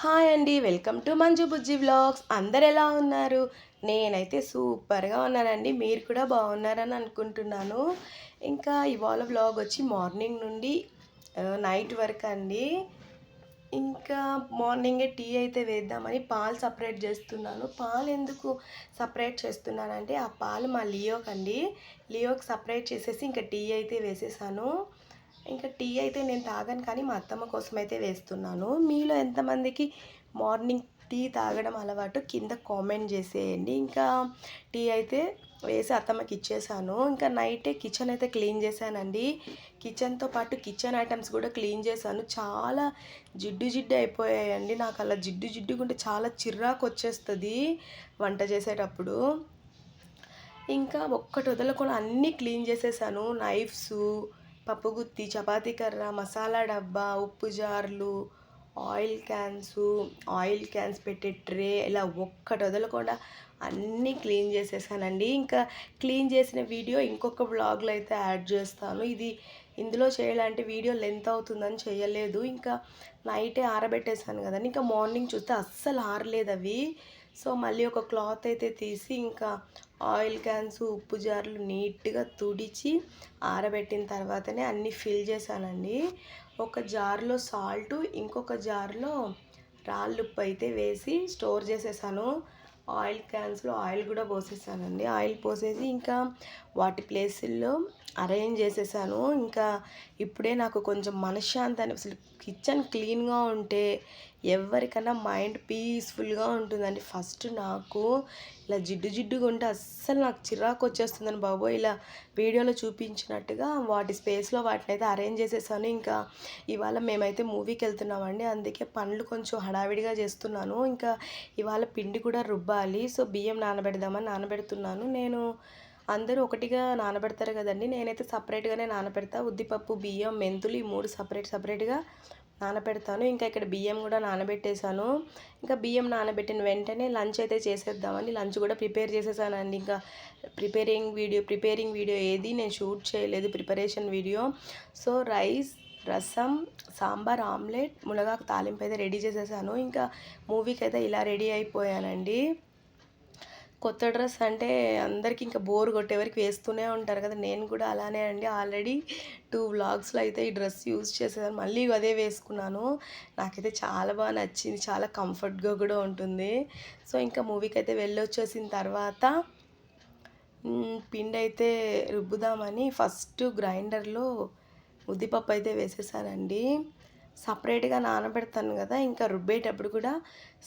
Hi అండి. Welcome to Manju Bujji vlogs. అందరు ఎలా ఉన్నారు? నేనైతే సూపర్‌గా ఉన్నానండి. మీరు కూడా బాగున్నారని అనుకుంటున్నాను. ఇంకా ఇవాళ వ్లాగ్ వచ్చి మార్నింగ్ నుండి నైట్ వరకు అండి. ఇంకా మార్నింగే టీ అయితే వేద్దామని పాలు సపరేట్ చేస్తున్నాను. పాలు ఎందుకు సపరేట్ చేస్తున్నానంటే ఆ పాలు మా లియోకండి. లియోకి సపరేట్ చేసేసి ఇంకా టీ అయితే వేసేసాను. ఇంకా టీ అయితే నేను తాగను కానీ మా అత్తమ్మ కోసం అయితే వేస్తున్నాను. మీలో ఎంతమందికి మార్నింగ్ టీ తాగడం అలవాటు కింద కామెంట్ చేసేయండి. ఇంకా టీ అయితే వేసి అత్తమ్మకి ఇచ్చేసాను. ఇంకా నైటే కిచెన్ అయితే క్లీన్ చేశానండి. కిచెన్తో పాటు కిచెన్ ఐటమ్స్ కూడా క్లీన్ చేశాను. చాలా జిడ్డు జిడ్డు అయిపోయాయండి. నాకు అలా జిడ్డు జిడ్డుగా ఉంటే చాలా చిరాకు వచ్చేస్తుంది వంట చేసేటప్పుడు. ఇంకా ఒక్కటి వదలకుండా అన్నీ క్లీన్ చేసేసాను. నైఫ్సు, పప్పుగుత్తి, చపాతీ కర్ర, మసాలా డబ్బా, ఉప్పు జార్లు, ఆయిల్ క్యాన్స్ పెట్టే ట్రే, ఇలా ఒక్కటి వదలకుండా అన్నీ క్లీన్ చేసేసానండి. ఇంకా క్లీన్ చేసిన వీడియో ఇంకొక వ్లాగ్లో అయితే యాడ్ చేస్తాను. ఇందులో చేయాలంటే వీడియో లెంత్ అవుతుందని చేయలేదు. ఇంకా నైటే ఆరబెట్టేసాను కదండి. ఇంకా మార్నింగ్ చూస్తే అస్సలు ఆరలేదు అవి. సో మళ్ళీ ఒక క్లాత్ అయితే తీసి ఇంకా ఆయిల్ క్యాన్స్, ఉప్పు జార్లు నీట్గా తుడిచి ఆరబెట్టిన తర్వాతనే అన్నీ ఫిల్ చేశానండి. ఒక జార్లో సాల్ట్, ఇంకొక జార్లో రాళ్ళుప్పు అయితే వేసి స్టోర్ చేసేసాను. ఆయిల్ క్యాన్స్లో ఆయిల్ కూడా పోసేసానండి. ఆయిల్ పోసేసి ఇంకా వాటి ప్లేసుల్లో అరేంజ్ చేసేసాను. ఇంకా ఇప్పుడే నాకు కొంచెం మనశ్శాంతి అసలు కిచెన్ క్లీన్గా ఉంటే ఎవరికైనా మైండ్ పీస్ఫుల్గా ఉంటుందండి. ఫస్ట్ నాకు ఇలా జిడ్డు జిడ్డుగా ఉంటే అస్సలు నాకు చిరాకు వచ్చేస్తుందని బాబోయ్. ఇలా వీడియోలో చూపించినట్టుగా వాటి స్పేస్లో వాటిని అయితే అరేంజ్ చేసేసాను. ఇంకా ఇవాళ మేమైతే మూవీకి వెళ్తున్నామండి. అందుకే పనులు కొంచెం హడావిడిగా చేస్తున్నాను. ఇంకా ఇవాళ పిండి కూడా రుబ్బాలి. సో బియ్యం నానబెడదామని నానబెడుతున్నాను. అందరూ ఒకటిగా నానబెడతారు కదండి. నేనైతే సపరేట్గానే నానబెడతా. ఉద్దిపప్పు, బియ్యం, మెంతులు ఈ మూడు సపరేట్గా నానబెడతాను. ఇంకా ఇక్కడ బియ్యం కూడా నానబెట్టేశాను. ఇంకా బియ్యం నానబెట్టిన వెంటనే లంచ్ అయితే చేసేద్దామని లంచ్ కూడా ప్రిపేర్ చేసేసానండి. ఇంకా ప్రిపేరింగ్ వీడియో ఏది నేను షూట్ చేయలేదు, ప్రిపరేషన్ వీడియో. సో రైస్, రసం, సాంబార్, ఆమ్లెట్, మునగాకు తాలింపు అయితే రెడీ చేసేసాను. ఇంకా మూవీకి అయితే ఇలా రెడీ అయిపోయానండి. కొత్త డ్రెస్ అంటే అందరికీ ఇంకా బోర్ కొట్టేవరకు వేస్తూనే ఉంటారు కదా. నేను కూడా అలానే అండి. ఆల్రెడీ 2 వ్లాగ్స్లో అయితే ఈ డ్రెస్ యూజ్ చేసేదాన్ని. మళ్ళీ అదే వేసుకున్నాను. నాకైతే చాలా బాగా నచ్చింది. చాలా కంఫర్ట్గా కూడా ఉంటుంది. సో ఇంకా మూవీకి అయితే వెళ్ళొచ్చేసిన తర్వాత పిండి అయితే రుబ్బుదామని ఫస్ట్ గ్రైండర్లో ఉద్దిపప్పు అయితే వేసేసానండి. సపరేట్గా నానబెడతాను కదా. ఇంకా రుబ్బేటప్పుడు కూడా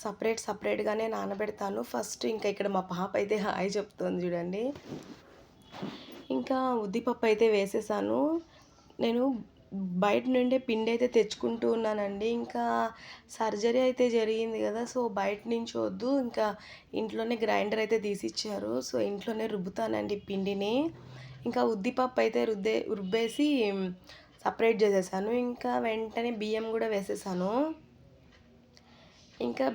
సపరేట్గానే నానబెడతాను. ఫస్ట్ ఇంకా ఇక్కడ మా పాప అయితే హాయ్ చెప్తుంది చూడండి. ఇంకా ఉద్దిపప్పు అయితే వేసేసాను. నేను బయట నుండే పిండి అయితే తెచ్చుకుంటూ ఉన్నానండి. ఇంకా సర్జరీ అయితే జరిగింది కదా. సో బయట నుంచి వద్దు, ఇంకా ఇంట్లోనే గ్రైండర్ అయితే తీసిచ్చారు. సో ఇంట్లోనే రుబ్బుతానండి పిండిని. ఇంకా ఉద్దిపప్పు అయితే రుబ్బేసి సపరేట్ చేసేసాను. ఇంకా వెంటనే బియ్యం కూడా వేసేసాను. ఇంకా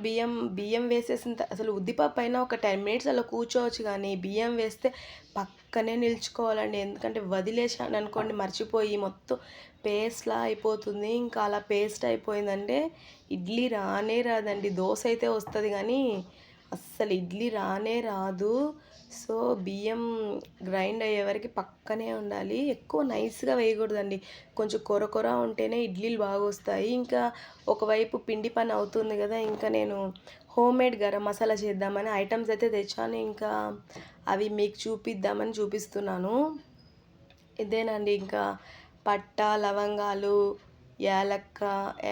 బియ్యం వేసేసిన అసలు ఉద్దిపప్పు అయినా ఒక 10 మినిట్స్ అలా కూర్చోవచ్చు, కానీ బియ్యం వేస్తే పక్కనే నిల్చుకోవాలండి. ఎందుకంటే వదిలేసాను అనుకోండి మర్చిపోయి మొత్తం పేస్ట్లా అయిపోతుంది. ఇంకా అలా పేస్ట్ అయిపోయిందంటే ఇడ్లీ రానే రాదండి. దోశ అయితే వస్తుంది కానీ అస్సలు ఇడ్లీ రానే రాదు. సో బియ్యం గ్రైండ్ అయ్యే వరకు పక్కనే ఉండాలి. ఎక్కువ నైస్గా వేయకూడదండి. కొంచెం కొర ఉంటేనే ఇడ్లీలు బాగా వస్తాయి. ఇంకా ఒకవైపు పిండి పని అవుతుంది కదా. ఇంకా నేను హోమ్మేడ్ గరం మసాలా చేద్దామని ఐటమ్స్ అయితే తెచ్చాను. ఇంకా అవి మీకు చూపిద్దామని చూపిస్తున్నాను. ఇదేనండి, ఇంకా పట్ట, లవంగాలు,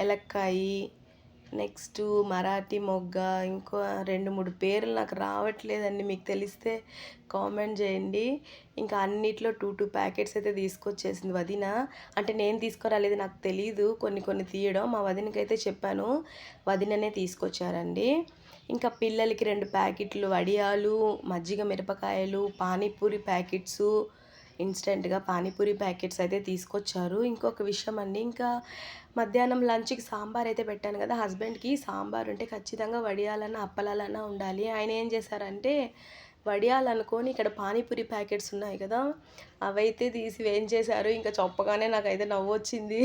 ఏలక్కాయి, నెక్స్ట్ మరాఠీ మొగ్గ, ఇంకో 2-3 పేర్లు నాకు రావట్లేదండి. మీకు తెలిస్తే కామెంట్ చేయండి. ఇంకా అన్నిట్లో 2 ప్యాకెట్స్ అయితే తీసుకొచ్చేసింది వదిన. అంటే నేను తీసుకురాలేదు, నాకు తెలీదు కొన్ని తీయడం. మా వదినకి అయితే చెప్పాను, వదిననే తీసుకొచ్చారండి. ఇంకా పిల్లలకి 2 ప్యాకెట్లు వడియాలు, మజ్జిగ మిరపకాయలు, పానీపూరి ప్యాకెట్స్, ఇన్స్టెంట్గా పానీపూరి ప్యాకెట్స్ అయితే తీసుకొచ్చారు. ఇంకొక విషయం అండి, ఇంకా మధ్యాహ్నం లంచ్కి సాంబార్ అయితే పెట్టాను కదా. హస్బెండ్కి సాంబార్ ఉంటే ఖచ్చితంగా వడియాలన్నా అప్పలాలన్నా ఉండాలి. ఆయన ఏం చేశారంటే వడియాలనుకొని ఇక్కడ పానీపూరి ప్యాకెట్స్ ఉన్నాయి కదా, అవైతే తీసి వేయించేశారు. ఇంకా చెప్పగానే నాకైతే నవ్వు వచ్చింది.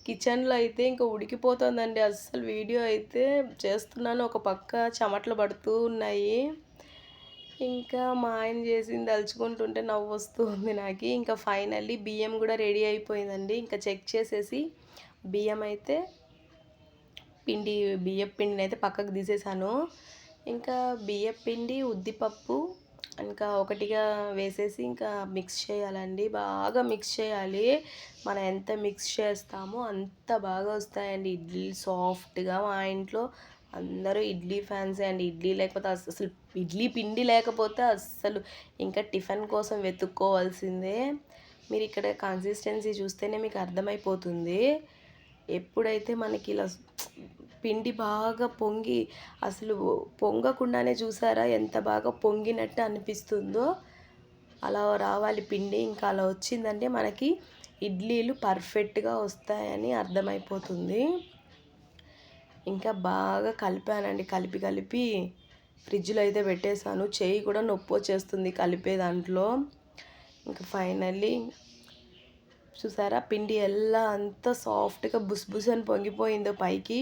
కిచెన్లో అయితే ఇంకా ఉడికిపోతుందండి. అస్సలు వీడియో అయితే చేస్తున్నాను, ఒక పక్క చెమటలు పడుతూ ఉన్నాయి. ఇంకా మా ఆయన చేసింది తలుచుకుంటుంటే నవ్వొస్తూ ఉంది నాకు. ఇంకా ఫైనల్లీ బియ్యం కూడా రెడీ అయిపోయిందండి. ఇంకా చెక్ చేసేసి బియ్యం అయితే బియ్యపు పిండిని అయితే పక్కకు తీసేసాను. ఇంకా బియ్యపు పిండి, ఉద్దిపప్పు ఇంకా ఒకటిగా వేసేసి ఇంకా మిక్స్ చేయాలండి. బాగా మిక్స్ చేయాలి. మనం ఎంత మిక్స్ చేస్తామో అంత బాగా వస్తాయండి ఇడ్లీ సాఫ్ట్గా. మా ఇంట్లో అందరూ ఇడ్లీ ఫ్యాన్సే అండి. ఇడ్లీ లేకపోతే అసలు ఇడ్లీ పిండి లేకపోతే అస్సలు ఇంకా టిఫిన్ కోసం వెతుక్కోవాల్సిందే. మీరు ఇక్కడ కన్సిస్టెన్సీ చూస్తేనే మీకు అర్థమైపోతుంది. ఎప్పుడైతే మనకి ఇలా పిండి బాగా పొంగి అసలు పొంగకుండానే చూసారా ఎంత బాగా పొంగినట్టు అనిపిస్తుందో, అలా రావాలి పిండి. ఇంకా అలా వచ్చిందంటే మనకి ఇడ్లీలు పర్ఫెక్ట్గా వస్తాయని అర్థమైపోతుంది. ఇంకా బాగా కలిపానండి. కలిపి ఫ్రిడ్జ్లో అయితే పెట్టేశాను. చెయ్యి కూడా నొప్పి వచ్చేస్తుంది కలిపే దాంట్లో. ఇంకా ఫైనల్లీ చూసారా పిండి ఎలా అంత సాఫ్ట్గా బుస్ అని పొంగిపోయిందో పైకి.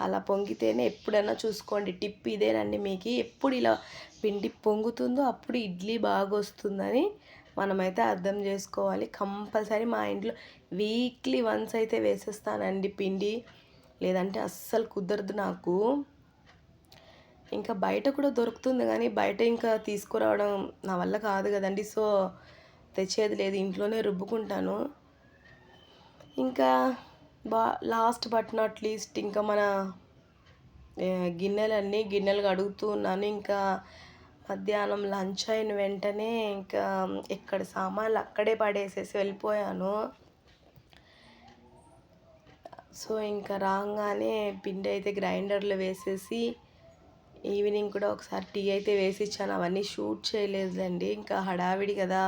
అలా పొంగితేనే ఎప్పుడైనా చూసుకోండి, టిప్ ఇదేనండి మీకు. ఎప్పుడు ఇలా పిండి పొంగుతుందో అప్పుడు ఇడ్లీ బాగా వస్తుందని మనమైతే అర్థం చేసుకోవాలి. కంపల్సరీ మా ఇంట్లో వీక్లీ వన్స్ అయితే వేసేస్తానండి పిండి, లేదంటే అస్సలు కుదరదు నాకు. ఇంకా బయట కూడా దొరుకుతుంది కానీ బయట ఇంకా తీసుకురావడం నా వల్ల కాదు కదండి. సో తెచ్చేది లేదు, ఇంట్లోనే రుబ్బుకుంటాను. ఇంకా లాస్ట్ బట్ నాట్ లీస్ట్ ఇంకా మన గిన్నెలు కడుగుతూ ఉన్నాను. ఇంకా మధ్యాహ్నం లంచ్ అయిన వెంటనే ఇంకా ఎక్కడ సామాన్లు అక్కడే పడేసేసి వెళ్ళిపోయాను. సో ఇంకా రాగానే పిండి అయితే గ్రైండర్లో వేసేసి ఈవినింగ్ కూడా ఒకసారి టీ అయితే వేసి ఇచ్చాను. అవన్నీ షూట్ చేయలేదండి, ఇంకా హడావిడి కదా,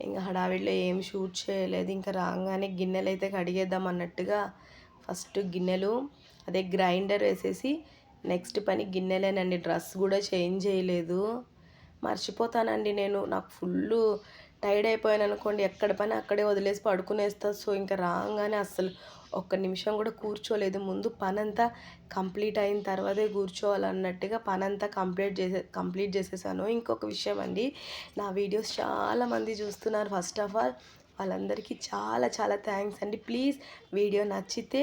ఇంకా హడావిడిలో ఏం షూట్ చేయలేదు. ఇంకా రాగానే గిన్నెలు అయితే కడిగేద్దాం అన్నట్టుగా ఫస్ట్ గిన్నెలు అదే గ్రైండర్ వేసేసి నెక్స్ట్ పని గిన్నెలేనండి. డ్రెస్ కూడా చేంజ్ చేయలేదు, మర్చిపోతానండి నేను. నాకు ఫుల్ టైర్డ్ అయిపోయాను అనుకోండి, ఎక్కడ పని అక్కడే వదిలేసి పడుకునేస్తా. సో ఇంకా రాగానే అస్సలు ఒక్క నిమిషం కూడా కూర్చోలేదు. ముందు పనంతా కంప్లీట్ అయిన తర్వాతే కూర్చోవాలన్నట్టుగా పనంతా కంప్లీట్ చేసేసాను. ఇంకొక విషయం అండి, నా వీడియోస్ చాలామంది చూస్తున్నారు. ఫస్ట్ ఆఫ్ ఆల్ వాళ్ళందరికీ చాలా చాలా థ్యాంక్స్ అండి. ప్లీజ్ వీడియో నచ్చితే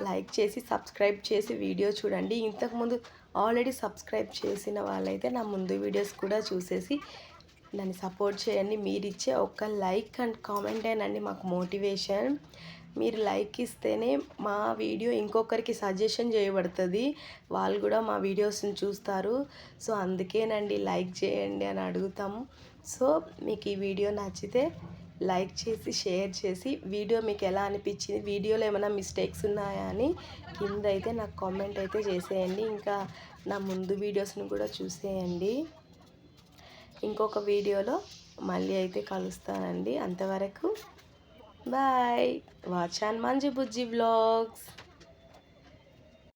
లైక్ చేసి సబ్స్క్రైబ్ చేసి వీడియో చూడండి. ఇంతకుముందు ఆల్రెడీ సబ్స్క్రైబ్ చేసిన వాళ్ళైతే నా ముందు వీడియోస్ కూడా చూసేసి నన్ను సపోర్ట్ చేయండి. మీరు ఇచ్చే ఒక్క లైక్ అండ్ కామెంటేనండి మాకు మోటివేషన్. మీరు లైక్ ఇస్తేనే మా వీడియో ఇంకొకరికి సజెషన్ చేయబడుతుంది, వాళ్ళు కూడా మా వీడియోస్ని చూస్తారు. సో అందుకేనండి లైక్ చేయండి అని అడుగుతాము. సో మీకు ఈ వీడియో నచ్చితే లైక్ చేసి షేర్ చేసి వీడియో మీకు ఎలా అనిపించింది, వీడియోలో ఏమైనా మిస్టేక్స్ ఉన్నాయా అని కింద అయితే నాకు కామెంట్ అయితే చేసేయండి. ఇంకా నా ముందు వీడియోస్ని కూడా చూసేయండి. ఇంకొక వీడియోలో మళ్ళీ అయితే కలుస్తానండి. అంతవరకు bye. Watch on Manju Bujji vlogs.